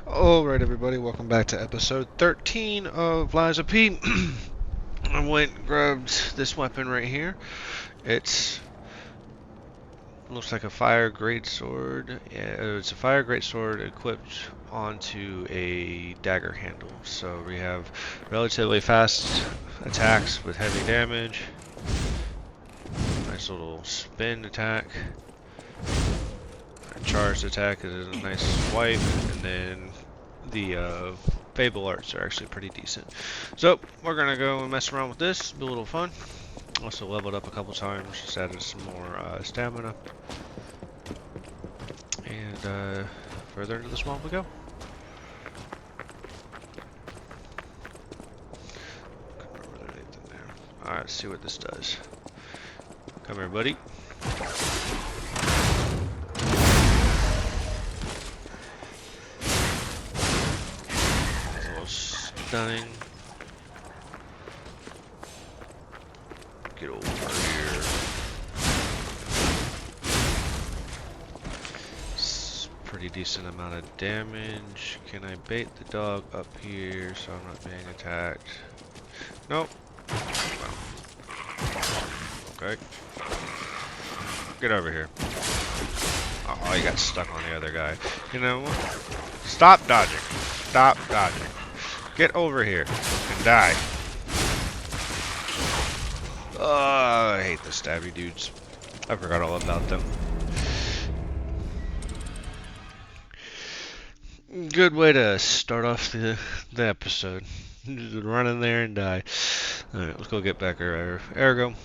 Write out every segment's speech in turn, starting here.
Alright everybody, welcome back to episode 13 of Lies of P. I went and grabbed this weapon right here. It looks like a fire great sword. Yeah, it's a fire great sword equipped onto a dagger handle. So we have relatively fast attacks with heavy damage. Nice little spin attack. A charged attack is a nice swipe, and then the Fable arts are actually pretty decent. So we're gonna go and mess around with this, be a little fun. Also leveled up a couple times, just added some more stamina. And further into the swamp we go. Couldn't remember anything there. Alright, let's see what this does. Come here, buddy. That's a little stunning. Get over here. Pretty decent amount of damage. Can I bait the dog up here so I'm not being attacked? Nope. Okay. Get over here. Oh, you got stuck on the other guy. You know what? Stop dodging. Stop dodging. Get over here and die. Oh, I hate the stabby dudes. I forgot all about them. Good way to start off the episode. Just run in there and die. Alright, let's go get back our ergo.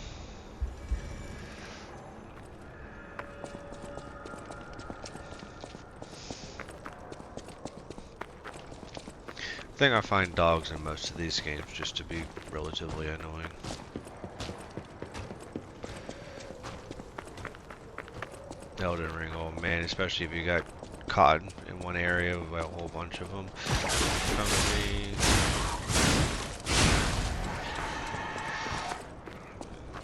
I think I find dogs in most of these games just to be relatively annoying. Elden Ring, oh man, especially if you got caught in one area with a whole bunch of them. Come to me.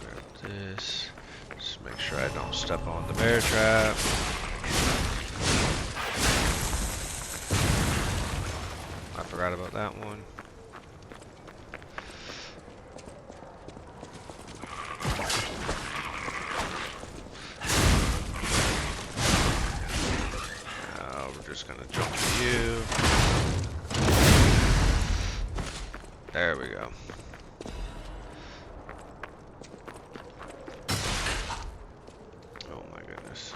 Grab this. Just make sure I don't step on the bear trap. I forgot about that one. Just gonna jump to you. There we go. Oh my goodness.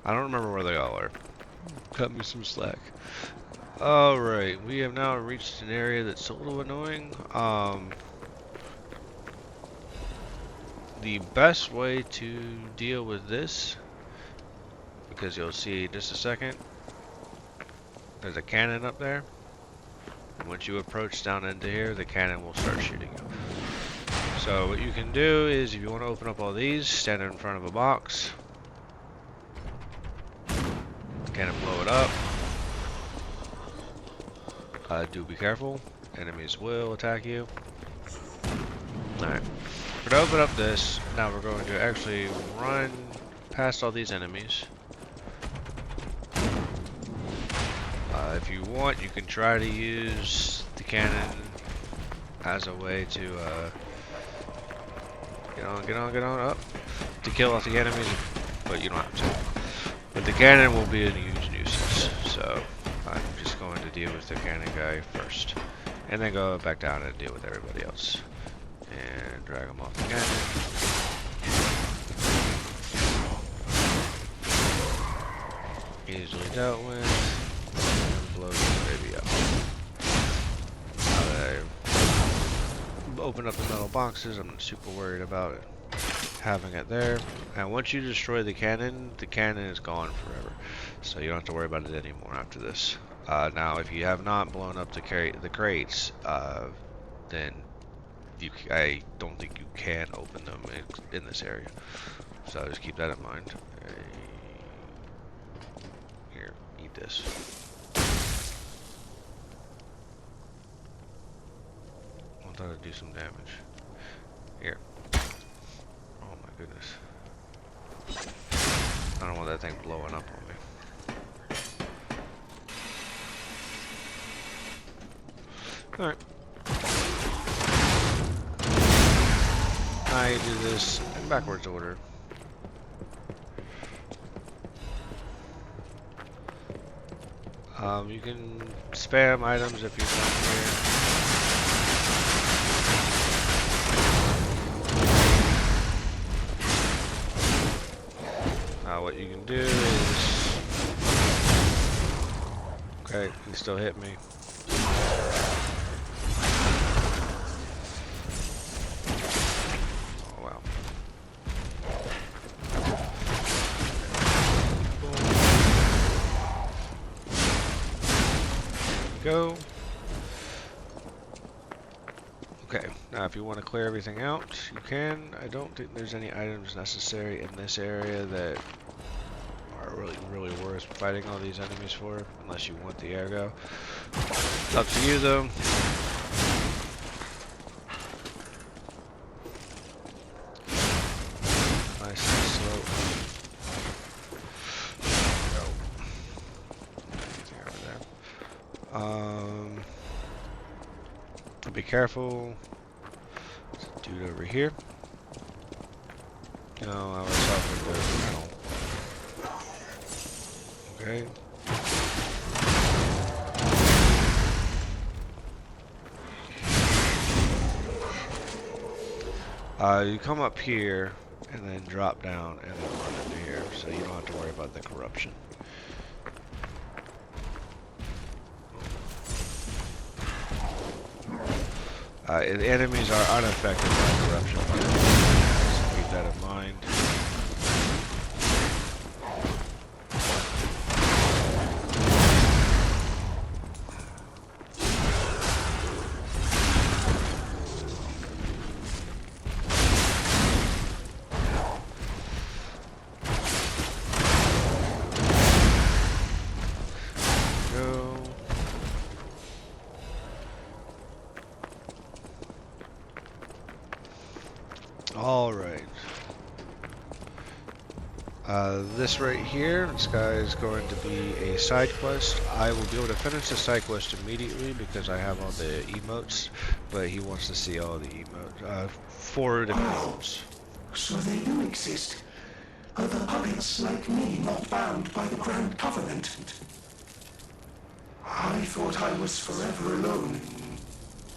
I don't remember where they all are. Cut me some slack. Alright, we have now reached an area that's a little annoying. The best way to deal with this, because you'll see in just a second, there's a cannon up there. And once you approach down into here, the cannon will start shooting you. So what you can do is, if you want to open up all these, stand in front of a box. Cannon blow it up. Do be careful. Enemies will attack you. Alright. We're going to open up this. Now we're going to actually run past all these enemies. If you want, you can try to use the cannon as a way to get on up to kill off the enemies, but you don't have to. But the cannon will be a huge nuisance, so I'm just going to deal with the cannon guy first, and then go back down and deal with everybody else, and drag them off the cannon. Easily dealt with. Blow the baby up. Now that I open up the metal boxes, I'm not super worried about it having it there. And once you destroy the cannon is gone forever. So you don't have to worry about it anymore after this. Now, if you have not blown up the crates, then I don't think you can open them in this area. So just keep that in mind. Here, eat this. I thought it'd do some damage. Here. Oh my goodness. I don't want that thing blowing up on me. Alright. I do this in backwards order. You can spam items if you want here. What you can do is... Okay, he still hit me. Oh, wow. Go. Okay, now if you want to clear everything out, you can. I don't think there's any items necessary in this area that are really worth fighting all these enemies for, unless you want the ergo. It's up to you though. Nice and slow. Be careful. There's a dude over here. No, I was talking to the Okay. You come up here and then drop down and then run into here, so you don't have to worry about the corruption. The enemies are unaffected by corruption. So keep that in mind. Alright. This right here, this guy is going to be a side quest. I will be able to finish the side quest immediately because I have all the emotes, but he wants to see all the emotes. 4 different emotes. So they do exist. Other puppets like me not bound by the Grand Covenant. I thought I was forever alone.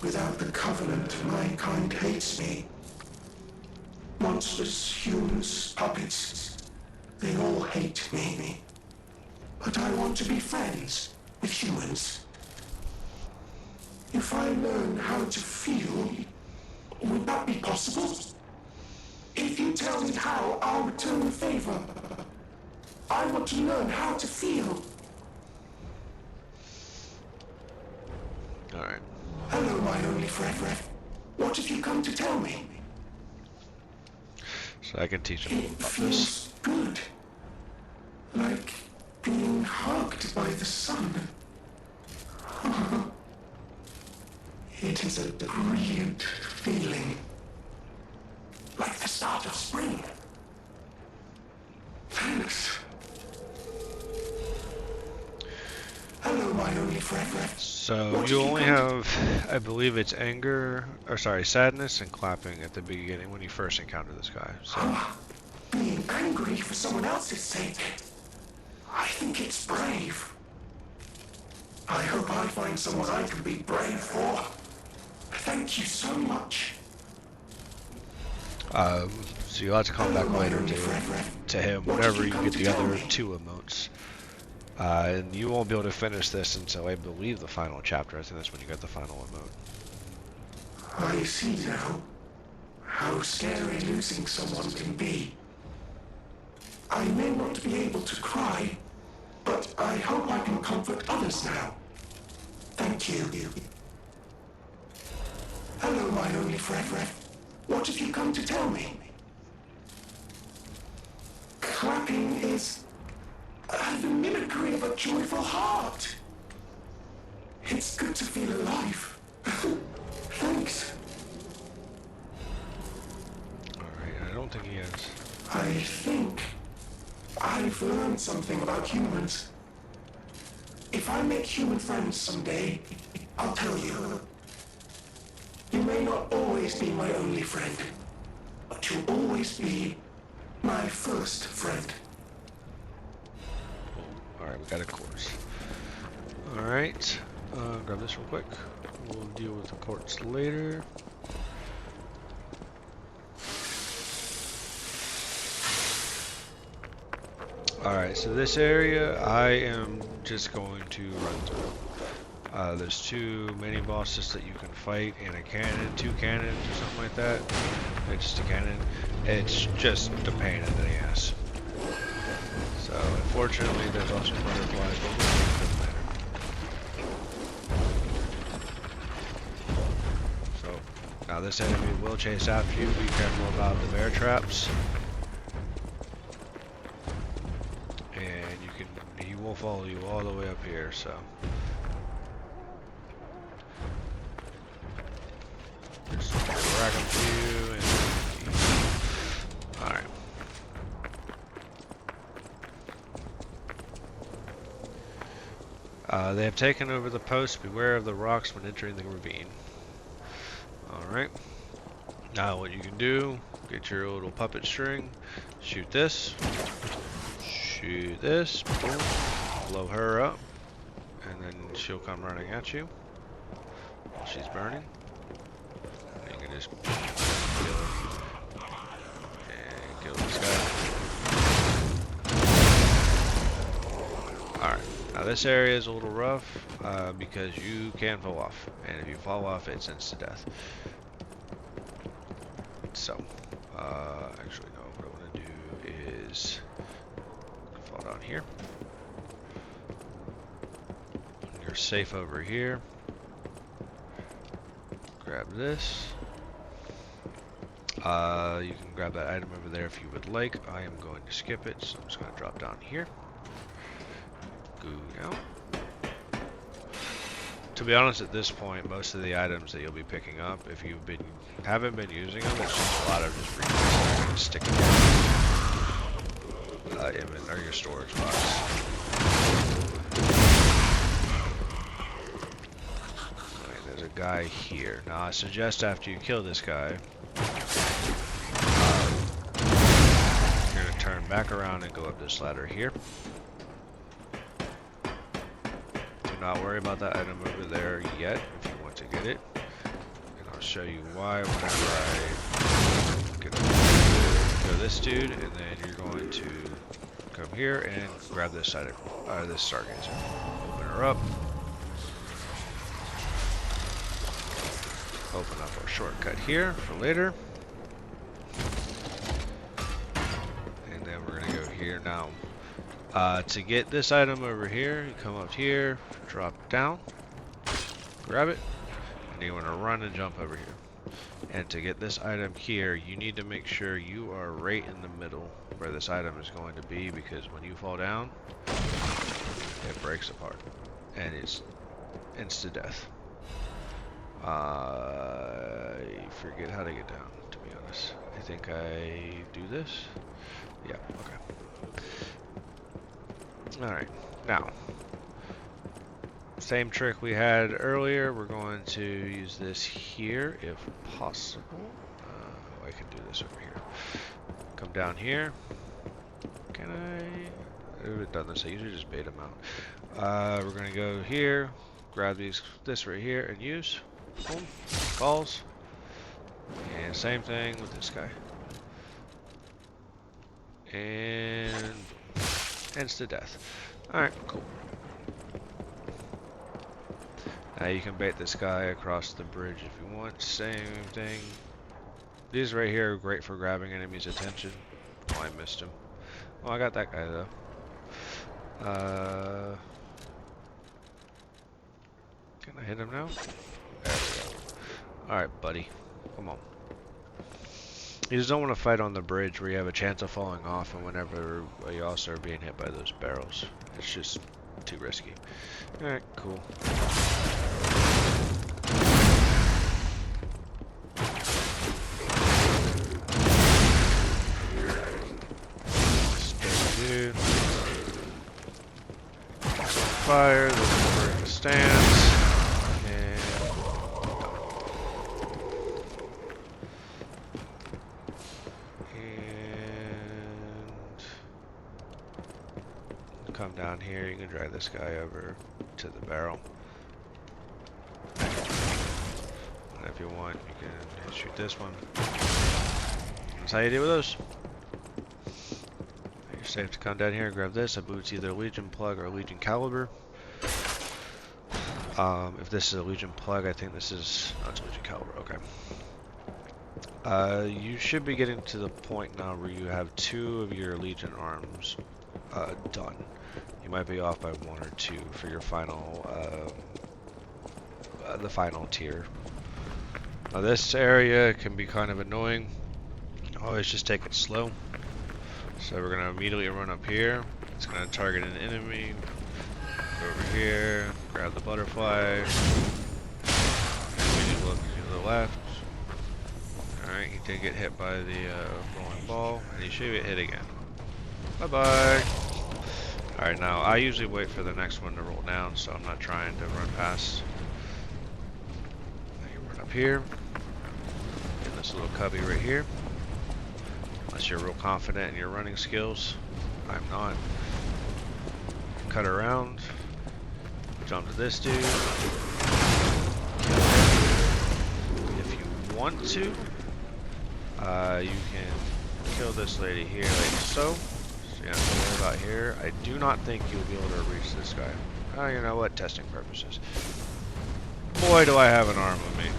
Without the Covenant, my kind hates me. Monsters, humans, puppets, they all hate me. But I want to be friends with humans. If I learn how to feel, would that be possible? If you tell me how, I'll return the favor. I want to learn how to feel. Alright. Hello, my only friend. What have you come to tell me? So I can teach him It about this. feels good. Like being hugged by the sun. It is a brilliant feeling. Like the start of spring. Thanks. Hello, my only friend. So you only have, I believe it's anger, or sorry, sadness and clapping at the beginning when you first encounter this guy. So. Being angry for someone else's sake. I think it's brave. I hope I find someone I can be brave for. Thank you so much. So you'll have to come back later to him whenever you get the other 2 emotes. And you won't be able to finish this until I believe the final chapter. I think that's when you get the final emote. I see now how scary losing someone can be. I may not be able to cry, but I hope I can comfort others now. Thank you. Hello, my only friend. What have you come to tell me? Clapping is the mimicry of a joyful heart. It's good to feel alive. Thanks. Alright, I don't think he is. I think I've learned something about humans. If I make human friends someday, I'll tell you. may not always be my only friend, but you'll always be my first friend. Alright, we got a quartz. Alright, grab this real quick. We'll deal with the quartz later. Alright, so this area I am just going to run through. There's 2 mini bosses that you can fight and a cannon, 2 cannons or something like that. It's just a cannon. It's just a pain in the ass. So unfortunately there's also butterflies, but it doesn't matter. So now this enemy will chase after you. Be careful about the bear traps. He will follow you all the way up here, so. Just rack him to you and alright. They have taken over the post. Beware of the rocks when entering the ravine. Alright. Now what you can do, get your little puppet string, shoot this. Shoot this, boom, blow her up, and then she'll come running at you while she's burning. And you can just kill her. And kill this guy. Alright, now this area is a little rough because you can fall off. And if you fall off, it's instant death. So, actually no, what I want to do is fall down here. You're safe over here. Grab this. You can grab that item over there if you would like. I am going to skip it, so I'm just going to drop down here. Go down. To be honest, at this point, most of the items that you'll be picking up, if you haven't been using them, it's just a lot of just reusing and sticking in or your storage box. Right, there's a guy here. Now I suggest after you kill this guy, you're gonna turn back around and go up this ladder here. Do not worry about that item over there yet if you want to get it. And I'll show you why whenever I get go this dude, and then you're going to come here and grab this side of this stargazer. Open her up. Open up our shortcut here for later. And then we're gonna go here now. To get this item over here, you come up here, drop down, grab it, and you want to run and jump over here. And to get this item here, you need to make sure you are right in the middle where this item is going to be, because when you fall down, it breaks apart and it's instant death. I forget how to get down, to be honest. I think I do this. Yeah, okay. Alright, now, same trick we had earlier. We're going to use this here if possible. I can do this over here. Come down here. Can I? I haven't done this. I usually just bait them out. We're going to go here, grab this right here, and use. Boom. Falls. And same thing with this guy. And instant death. Alright, cool. Now you can bait this guy across the bridge if you want. Same thing. These right here are great for grabbing enemies' attention. Oh, I missed him. Oh, I got that guy though. Can I hit him now? There we go. Alright, buddy. Come on. You just don't want to fight on the bridge where you have a chance of falling off, and whenever you also are being hit by those barrels. It's just too risky. Alright, cool. Stay, dude. Fire, this is where it stands. And drag this guy over to the barrel. And if you want, you can shoot this one. That's how you deal with those. You're safe to come down here and grab this. I believe it's either a Legion plug or a Legion caliber. If this is a Legion plug, I think this is... Oh, it's a Legion caliber, okay. You should be getting to the point now where you have 2 of your Legion arms done. You might be off by 1 or 2 for your final, the final tier. Now this area can be kind of annoying. Always just take it slow. So we're going to immediately run up here. It's going to target an enemy. Go over here, grab the butterfly. Immediately look to the left. Alright, he did get hit by the rolling ball, and he should get hit again. Bye-bye! Alright, now I usually wait for the next one to roll down, so I'm not trying to run past. Now you run up here. In this little cubby right here. Unless you're real confident in your running skills. I'm not. Cut around. Jump to this dude. If you want to, you can kill this lady here like so. So you don't have to worry about here. I do not think you'll be able to reach this guy. Oh, you know what? Testing purposes. Boy, do I have an arm with me.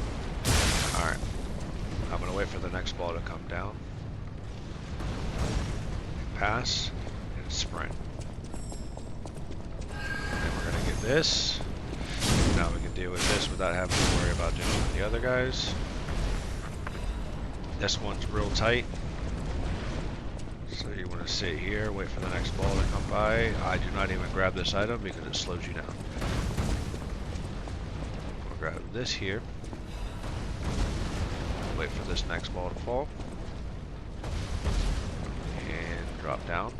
Alright. I'm going to wait for the next ball to come down. Pass. And sprint. And we're going to get this. Now we can deal with this without having to worry about dealing with the other guys. This one's real tight. So you want to sit here, wait for the next ball to come by. I do not even grab this item because it slows you down. We'll grab this here. Wait for this next ball to fall. And drop down.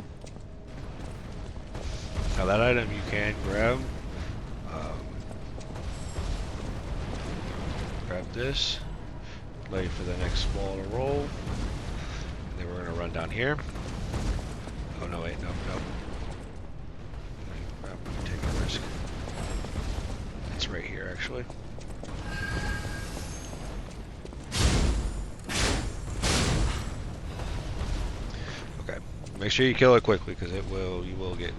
Now that item you can grab. Grab this. Wait for the next ball to roll. And then we're going to run down here. Oh no, wait, no. I'm taking a risk. It's right here actually. Okay. Make sure you kill it quickly because you will get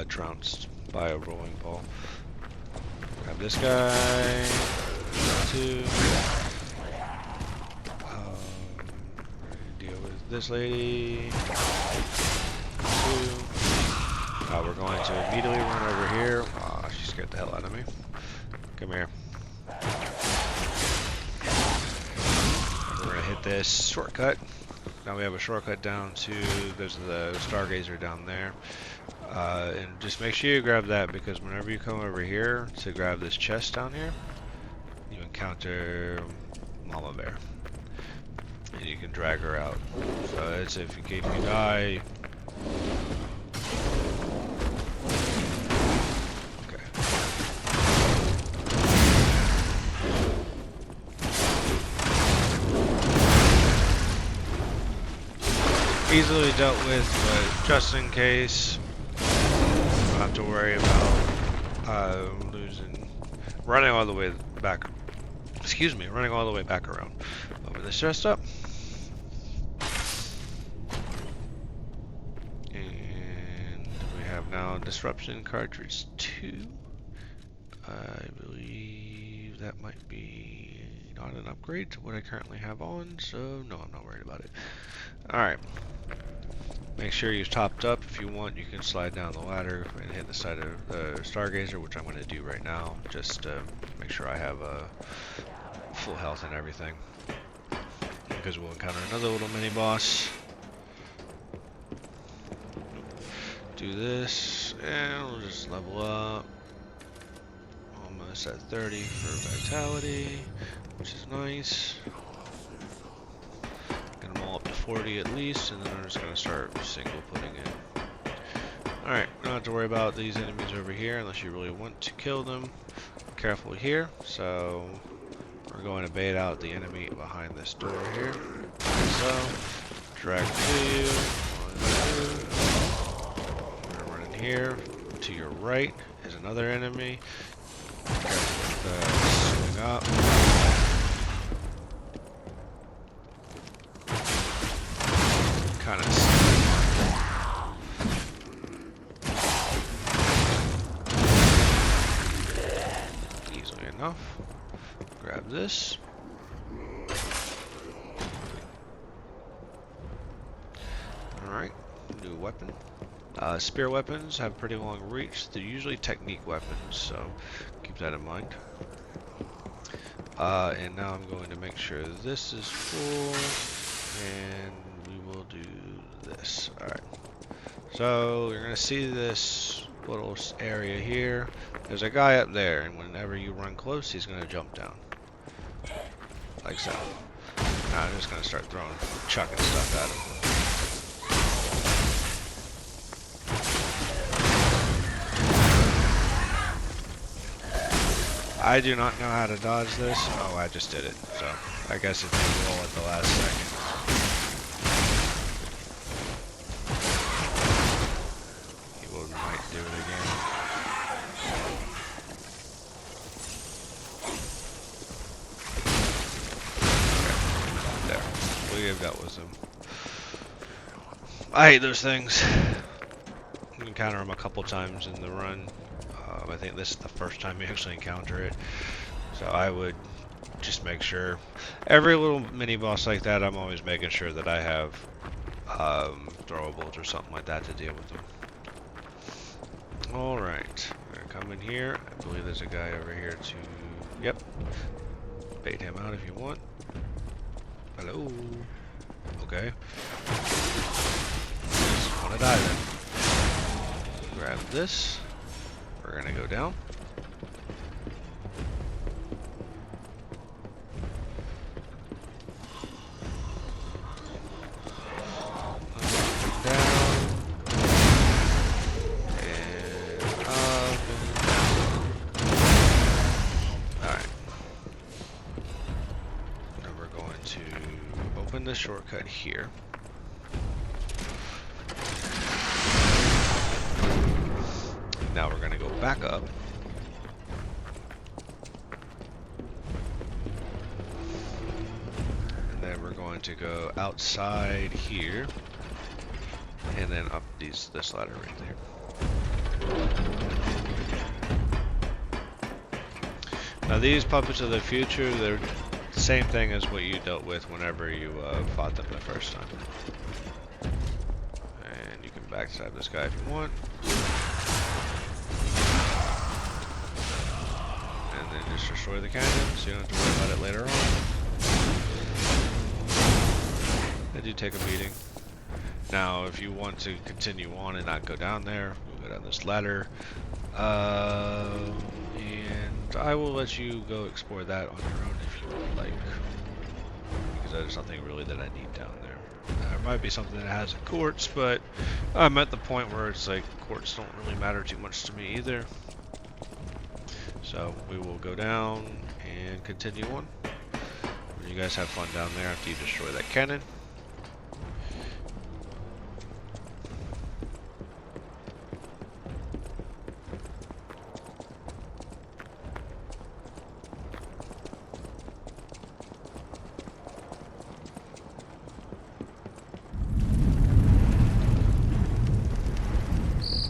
trounced by a rolling ball. Grab this guy. 2. Deal with this lady. 2. We're going to immediately run over here. Aw, she scared the hell out of me. Come here. We're gonna hit this shortcut. Now we have a shortcut down to, there's the stargazer down there. And just make sure you grab that because whenever you come over here to grab this chest down here, you encounter Mama Bear. And you can drag her out. So it's if you die. Okay. Easily dealt with, but just in case, don't have to worry about running all the way back. Excuse me, running all the way back around. Over this chest up. And we have now Disruption Cartridge 2. I believe that might be not an upgrade to what I currently have on, so no, I'm not worried about it. Alright. Make sure you're topped up. If you want, you can slide down the ladder and hit the side of the Stargazer, which I'm going to do right now, just to make sure I have full health and everything. Because we'll encounter another little mini-boss. Do this, and we'll just level up. Almost at 30 for Vitality, which is nice. Get them all up to 40 at least, and then I'm just going to start single putting in. Alright, we don't have to worry about these enemies over here unless you really want to kill them. Be careful here, so we're going to bait out the enemy behind this door here. Like so, drag to you. We're going to run in here, to your right is another enemy. Swing up. Kind of easily enough. Grab this. Alright, new weapon. Spear weapons have pretty long reach. They're usually technique weapons, so keep that in mind. And now I'm going to make sure this is full, and we will do this. Alright. So you're going to see this little area here. There's a guy up there, and whenever you run close, he's going to jump down. Like so. Now I'm just going to start chucking stuff at him. I do not know how to dodge this. Oh, I just did it. So, I guess it didn't roll at the last second. He might do it again. Okay. There. We have dealt with him. I hate those things. You encounter them a couple times in the run. I think this is the first time you actually encounter it, so I would just make sure. Every little mini boss like that, I'm always making sure that I have throwables or something like that to deal with them. Alright, we're gonna come in here. I believe there's a guy over here to... Yep. Bait him out if you want. Hello. Okay. Just wanna die then. Grab this. We're gonna go down. Down. And up and down. Alright. Now we're going to open the shortcut here. Now we're going to go back up. And then we're going to go outside here. And then up this ladder right there. Now these puppets of the future, they're the same thing as what you dealt with whenever you fought them the first time. And you can backstab this guy if you want. Just destroy the cannon, so you don't have to worry about it later on. They do take a beating. Now, if you want to continue on and not go down there, we'll go down this ladder. And I will let you go explore that on your own if you would like. Because there's nothing really that I need down there. There might be something that has a quartz, but I'm at the point where it's like quartz don't really matter too much to me either. So we will go down and continue on. You guys have fun down there after you destroy that cannon.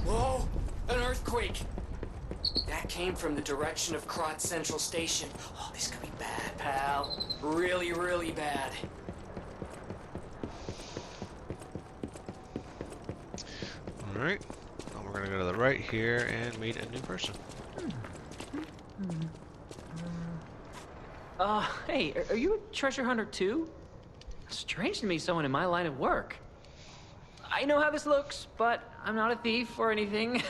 Whoa! An earthquake! Came from the direction of Krot Central Station. Oh, this could be bad, pal. Really, really bad. Alright. Now we're gonna go to the right here and meet a new person. Hey, are you a treasure hunter too? Strange to meet someone in my line of work. I know how this looks, but I'm not a thief or anything.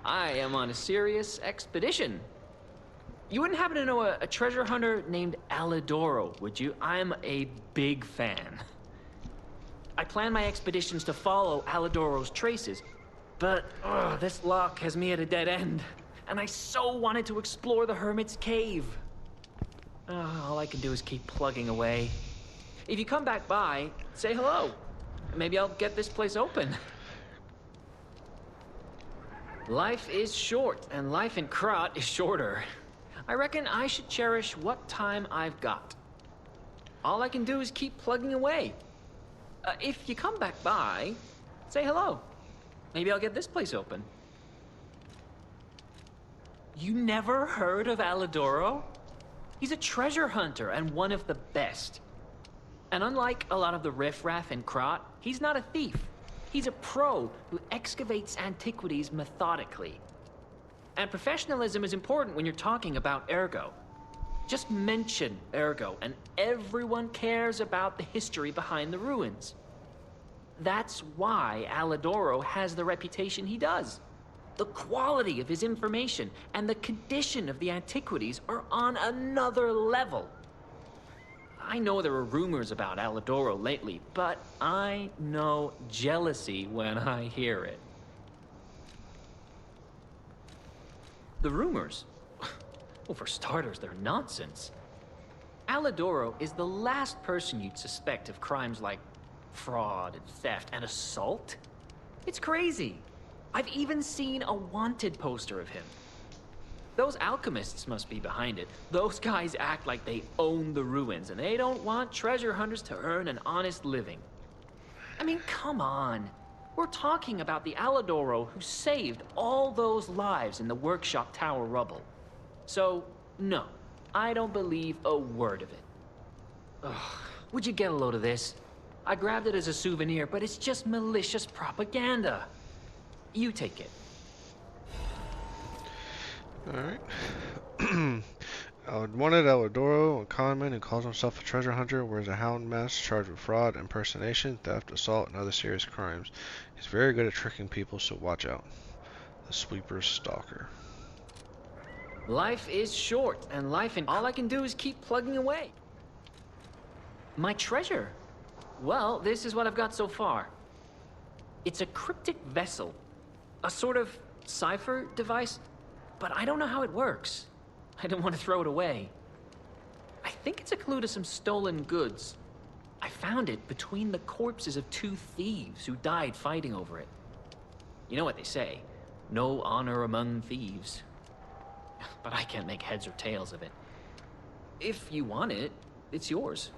I am on a serious expedition. You wouldn't happen to know a treasure hunter named Alidoro, would you? I'm a big fan. I plan my expeditions to follow Alidoro's traces, but this lock has me at a dead end, and I so wanted to explore the Hermit's Cave. All I can do is keep plugging away. If you come back by, say hello. Maybe I'll get this place open. Life is short, and life in Krat is shorter. I reckon I should cherish what time I've got. All I can do is keep plugging away. If you come back by, say hello. Maybe I'll get this place open. You never heard of Alidoro? He's a treasure hunter and one of the best. And unlike a lot of the riffraff in Krat, he's not a thief. He's a pro who excavates antiquities methodically. And professionalism is important when you're talking about Ergo. Just mention Ergo, and everyone cares about the history behind the ruins. That's why Alidoro has the reputation he does. The quality of his information and the condition of the antiquities are on another level. I know there are rumors about Alidoro lately, but I know jealousy when I hear it. The rumors? Well, for starters, they're nonsense. Alidoro is the last person you'd suspect of crimes like fraud and theft and assault. It's crazy. I've even seen a wanted poster of him. Those alchemists must be behind it. Those guys act like they own the ruins, and they don't want treasure hunters to earn an honest living. I mean, come on. We're talking about the Alidoro who saved all those lives in the workshop tower rubble. So, no, I don't believe a word of it. Ugh, would you get a load of this? I grabbed it as a souvenir, but it's just malicious propaganda. You take it. Alright. Wanted Alidoro, a conman who calls himself a treasure hunter, wears a hound mask, charged with fraud, impersonation, theft, assault, and other serious crimes. He's very good at tricking people, so watch out. The Sweeper Stalker. Life is short, and life in all I can do is keep plugging away. My treasure? Well, this is what I've got so far. It's a cryptic vessel. A sort of cipher device, but I don't know how it works. I don't want to throw it away. I think it's a clue to some stolen goods. I found it between the corpses of 2 thieves who died fighting over it. You know what they say, no honor among thieves. But I can't make heads or tails of it. If you want it, it's yours.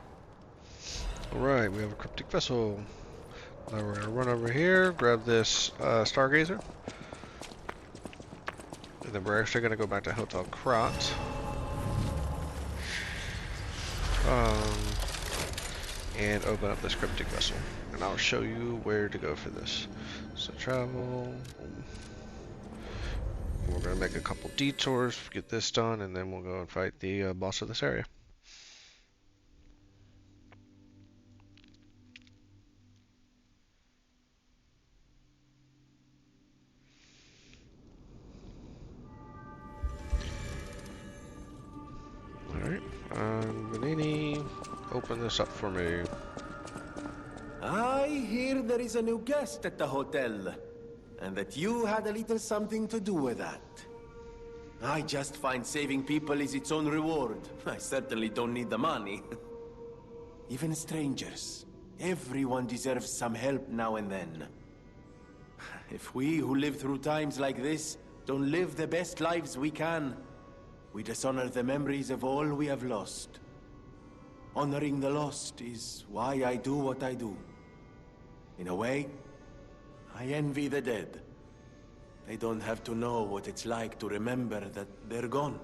Alright, we have a cryptic vessel. Now we're gonna run over here, grab this Stargazer. And then we're actually gonna go back to Hotel Krat. And open up this cryptic vessel. And I'll show you where to go for this. So travel. We're gonna make a couple detours, get this done, and then we'll go and fight the boss of this area. Alright, Vanini, open this up for me. I hear there is a new guest at the hotel, and that you had a little something to do with that. I just find saving people is its own reward. I certainly don't need the money. Even strangers. Everyone deserves some help now and then. If we who live through times like this don't live the best lives we can, we dishonor the memories of all we have lost. Honoring the lost is why I do what I do. In a way, I envy the dead. They don't have to know what it's like to remember that they're gone.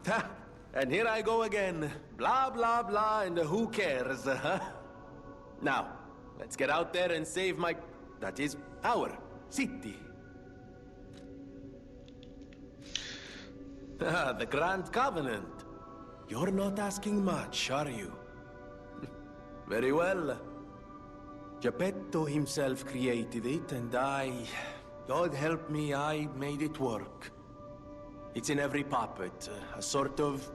Ha! And here I go again. Blah, blah, blah, and who cares, huh? Now, let's get out there and save my... that is, our city. Ah, the Grand Covenant. You're not asking much, are you? Very well. Geppetto himself created it, and God help me, I made it work. It's in every puppet, a sort of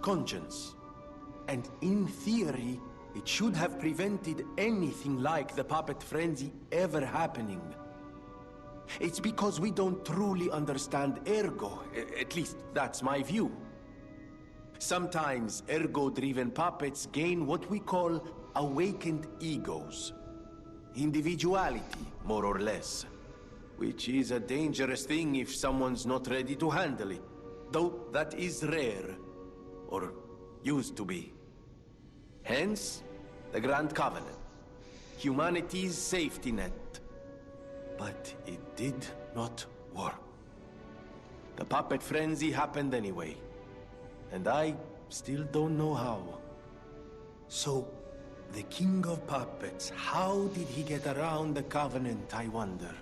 conscience. And in theory, it should have prevented anything like the puppet frenzy ever happening. It's because we don't truly understand Ergo, at least that's my view. Sometimes Ergo-driven puppets gain what we call awakened egos. Individuality, more or less. which is a dangerous thing if someone's not ready to handle it. Though that is rare, or used to be. Hence, the Grand Covenant, humanity's safety net. But it did not work. The puppet frenzy happened anyway, and I still don't know how. So, the King of Puppets, how did he get around the Covenant, I wonder?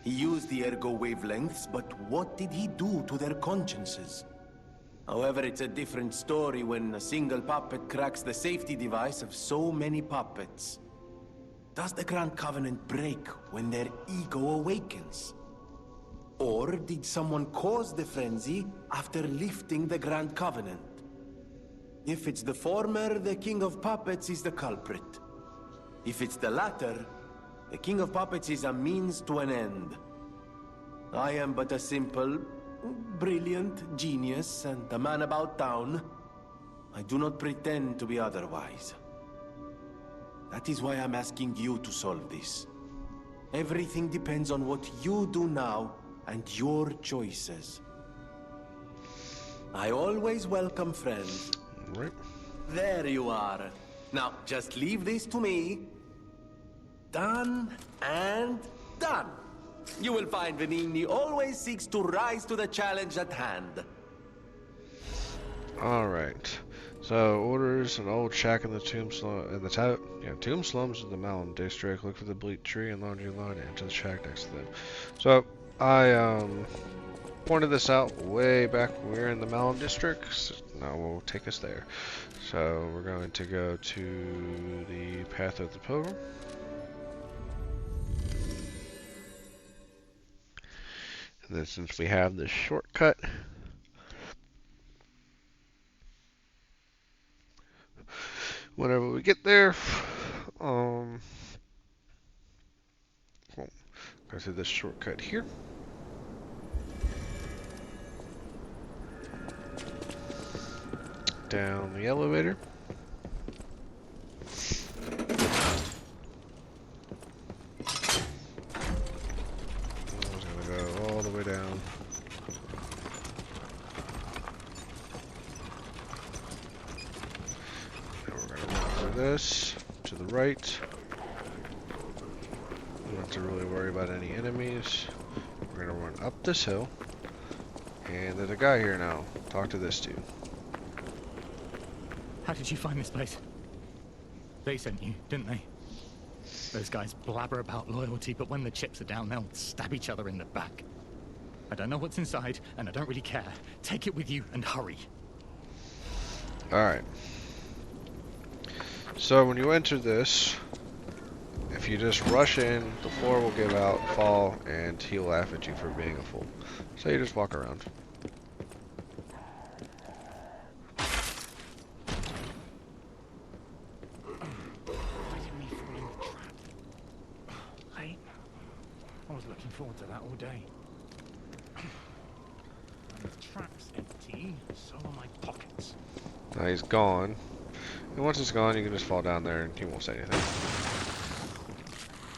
He used the ergo wavelengths, but what did he do to their consciences? However, it's a different story when a single puppet cracks the safety device of so many puppets. Does the Grand Covenant break when their ego awakens? Or did someone cause the frenzy after lifting the Grand Covenant? If it's the former, the King of Puppets is the culprit. If it's the latter, the King of Puppets is a means to an end. I am but a simple, brilliant genius and a man about town. I do not pretend to be otherwise. That is why I'm asking you to solve this. Everything depends on what you do now and your choices. I always welcome friends. Right. There you are. Now, just leave this to me. Done and done. You will find Venigni always seeks to rise to the challenge at hand. Alright. So, orders an old shack in the tomb tomb slums of the mountain district. Look for the bleak tree and laundry line and enter the shack next to them. So, I pointed this out way back when we were in the mountain district. So now we'll take us there. So, we're going to go to the Path of the Pilgrim. And then since we have this shortcut, whenever we get there, go through this shortcut here. Down the elevator. I'm gonna go all the way down. Now we're gonna run through this to the right. We don't have to really worry about any enemies. We're gonna run up this hill. And there's a guy here now. Talk to this dude. How did you find this place? They sent you, didn't they? Those guys blabber about loyalty, but when the chips are down, they'll stab each other in the back. I don't know what's inside, and I don't really care. Take it with you and hurry. Alright. So when you enter this, if you just rush in, the floor will give out, fall, and he'll laugh at you for being a fool. So you just walk around. I was looking forward to that all day. And the trap's empty, so are my pockets. Now he's gone. And once he's gone, you can just fall down there and he won't say anything.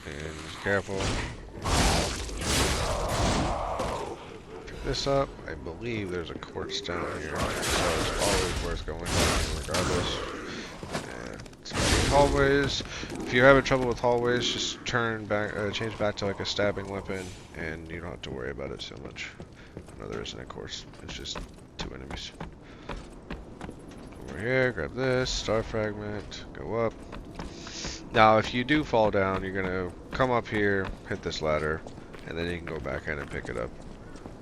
And just careful. Pick this up. I believe there's a quartz down here. So it's always worth going down regardless. Hallways. If you're having trouble with hallways, just turn back, change back to like a stabbing weapon, and you don't have to worry about it so much. I know there isn't, of course. It's just 2 enemies. Over here, grab this star fragment, go up. Now, if you do fall down, you're gonna come up here, hit this ladder, and then you can go back in and pick it up.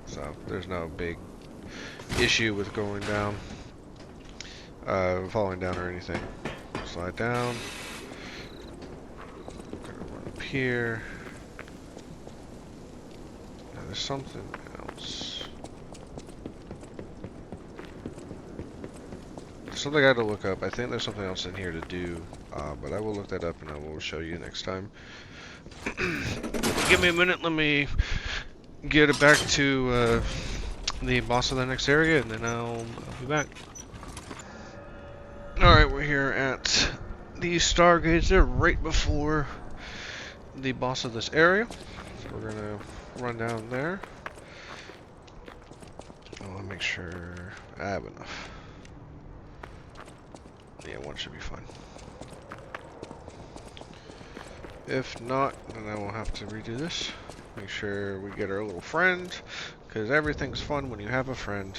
So there's no big issue with going down, falling down or anything. Slide down. Gonna run up here. Now there's something else. There's something I had to look up. I think there's something else in here to do, but I will look that up and I will show you next time. Give me a minute. Let me get it back to the boss of the next area, and then I'll be back. Alright, we're here at the Stargazer right before the boss of this area. So we're gonna run down there. I want to make sure I have enough. Yeah, one should be fine. If not, then I will have to redo this. Make sure we get our little friend, because everything's fun when you have a friend.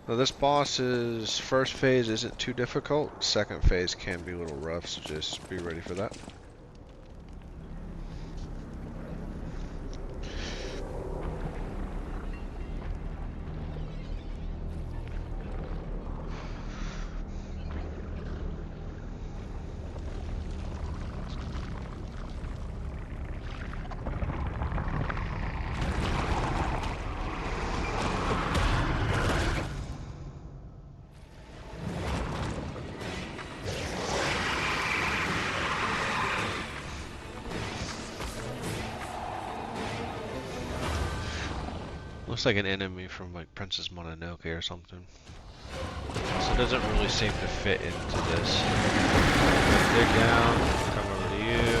Now this boss's first phase isn't too difficult. Second phase can be a little rough, so just be ready for that. Looks like an enemy from like Princess Mononoke or something. So it doesn't really seem to fit into this. Dig down, come over to you.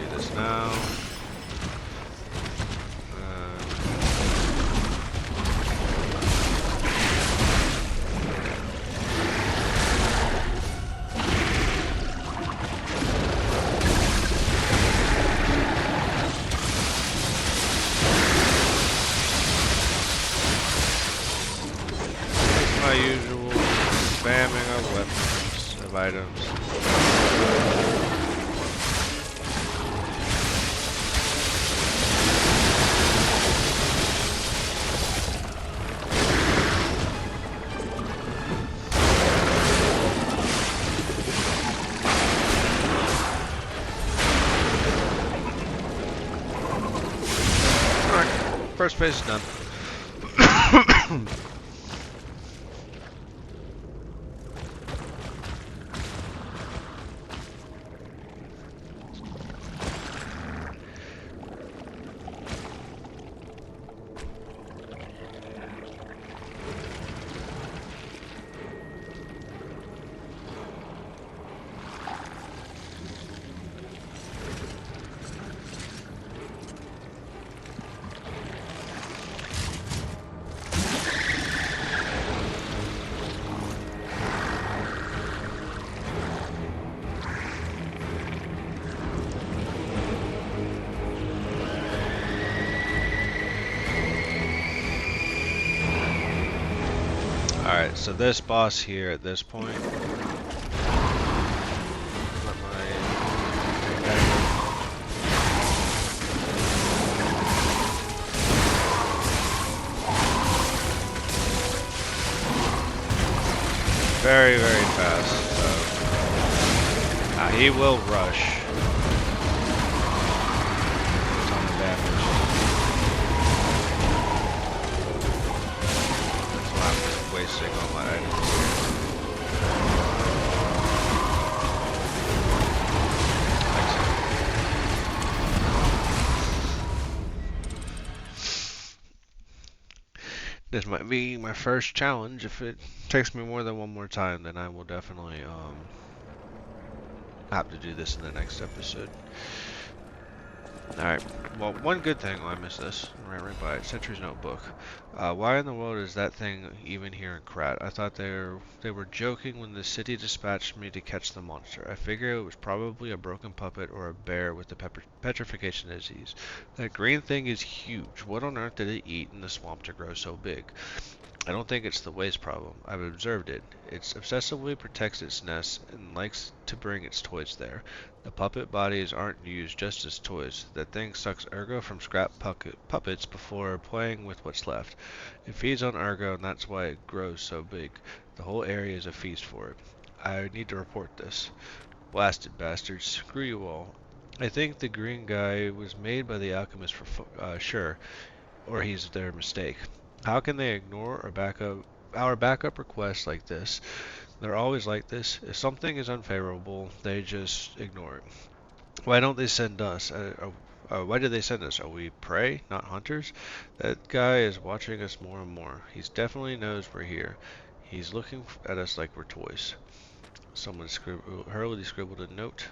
Do this now. My usual spamming of weapons, of items. Alright, first phase is done. Alright, so this boss here at this point. Very, very fast. So he will rush. Ton of damage. That's why I'm just wasting all my items. This might be my first challenge. If it takes me more than one more time, then I will definitely have to do this in the next episode. Alright, well, one good thing, I missed this, right by it, Sentry's Notebook. Why in the world is that thing even here in Krat? I thought they were joking when the city dispatched me to catch the monster. I figure it was probably a broken puppet or a bear with the petrification disease. That green thing is huge. What on earth did it eat in the swamp to grow so big? I don't think it's the waste problem. I've observed it. It obsessively protects its nest and likes to bring its toys there. The puppet bodies aren't used just as toys. That thing sucks ergo from scrap puppets before playing with what's left. It feeds on ergo and that's why it grows so big. The whole area is a feast for it. I need to report this. Blasted bastards. Screw you all. I think the green guy was made by the alchemist for sure, or he's their mistake. How can they ignore our backup requests like this? They're always like this. If something is unfavorable, they just ignore it. Why don't they send us? Why did they send us? Are we prey, not hunters? That guy is watching us more and more. He definitely knows we're here. He's looking at us like we're toys. Someone hurriedly scribbled a note.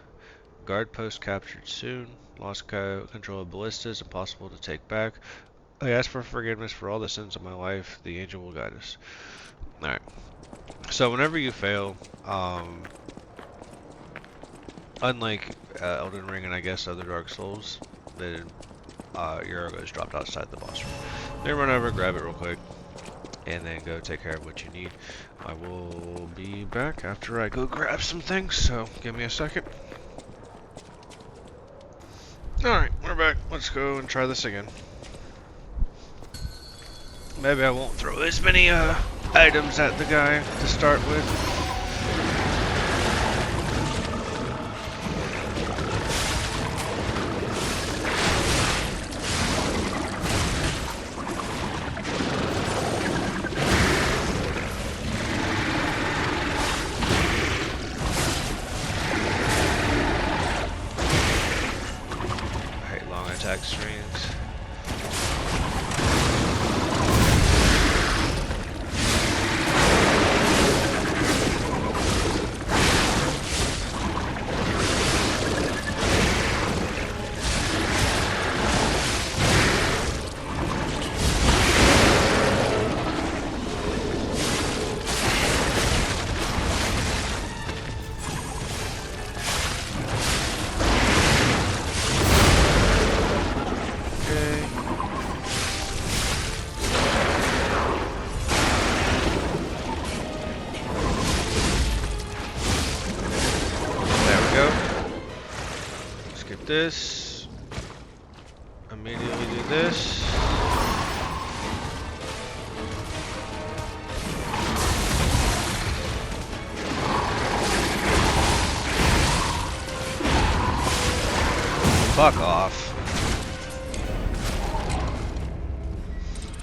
Guard post captured soon. Lost control of ballistas. Impossible to take back. I ask for forgiveness for all the sins of my life. The angel will guide us. Alright. So whenever you fail, unlike Elden Ring and I guess other Dark Souls, your arrow is dropped outside the boss room. Then run over, grab it real quick, and then go take care of what you need. I will be back after I go grab some things, so give me a second. Alright, we're back. Let's go and try this again. Maybe I won't throw as many items at the guy to start with. Attack strings. This, immediately do this. Fuck off.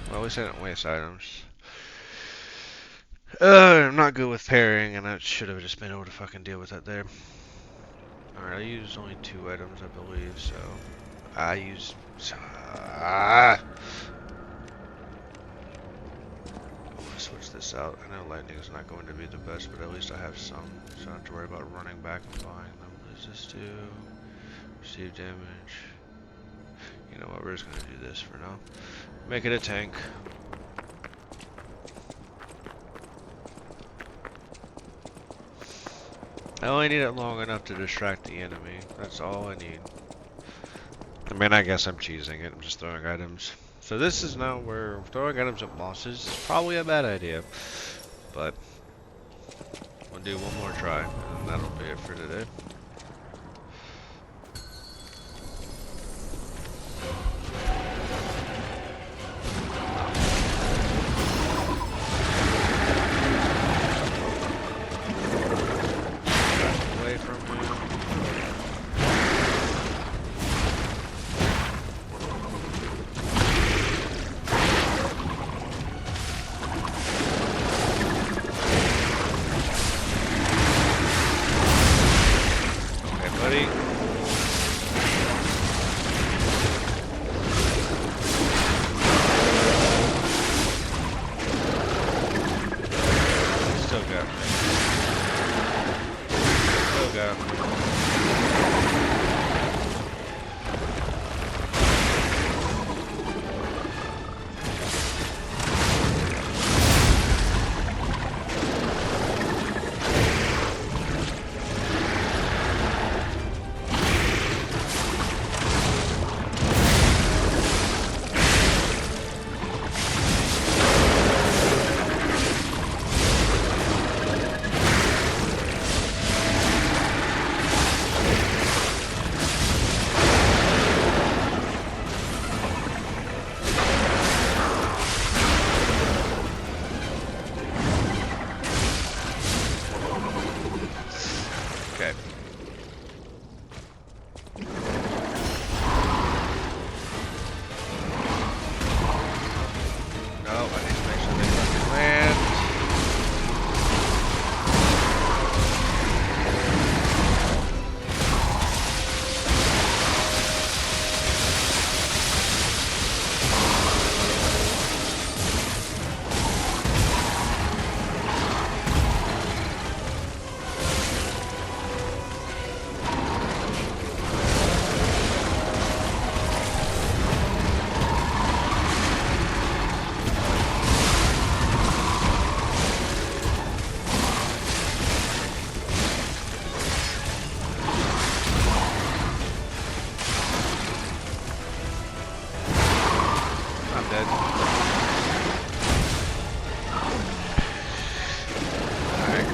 Well, at least I didn't waste items. I'm not good with parrying, and I should have just been able to fucking deal with that there. Alright, I used only 2 items, I believe, so I used... I'm gonna switch this out. I know lightning is not going to be the best, but at least I have some, so I don't have to worry about running back and buying them. What does this do? Receive damage. You know what, we're just gonna do this for now. Make it a tank. I only need it long enough to distract the enemy. That's all I need. I mean, I guess I'm cheesing it. I'm just throwing items. So this is now where throwing items at bosses is probably a bad idea. But we'll do one more try, and that'll be it for today. dead. Alright.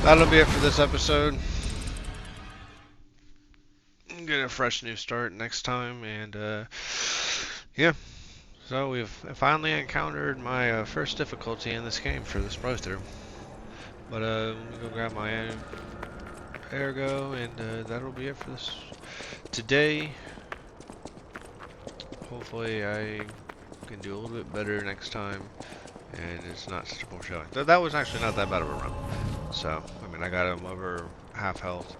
That'll be it for this episode. Get a fresh new start next time, and yeah. So we've finally encountered my first difficulty in this game for this playthrough. But let me go grab my ergo, and that'll be it for this today. Hopefully I can do a little bit better next time, and it's not such a poor showing. That was actually not that bad of a run. So, I mean, I got him over half health.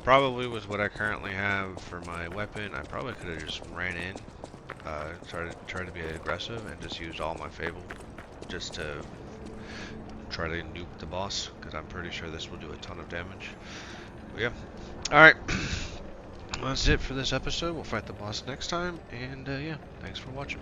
Probably with what I currently have for my weapon, I probably could have just ran in, tried to be aggressive, and just used all my Fable just to try to nuke the boss, because I'm pretty sure this will do a ton of damage. But yeah. Alright. That's it for this episode. We'll fight the boss next time, and yeah, thanks for watching.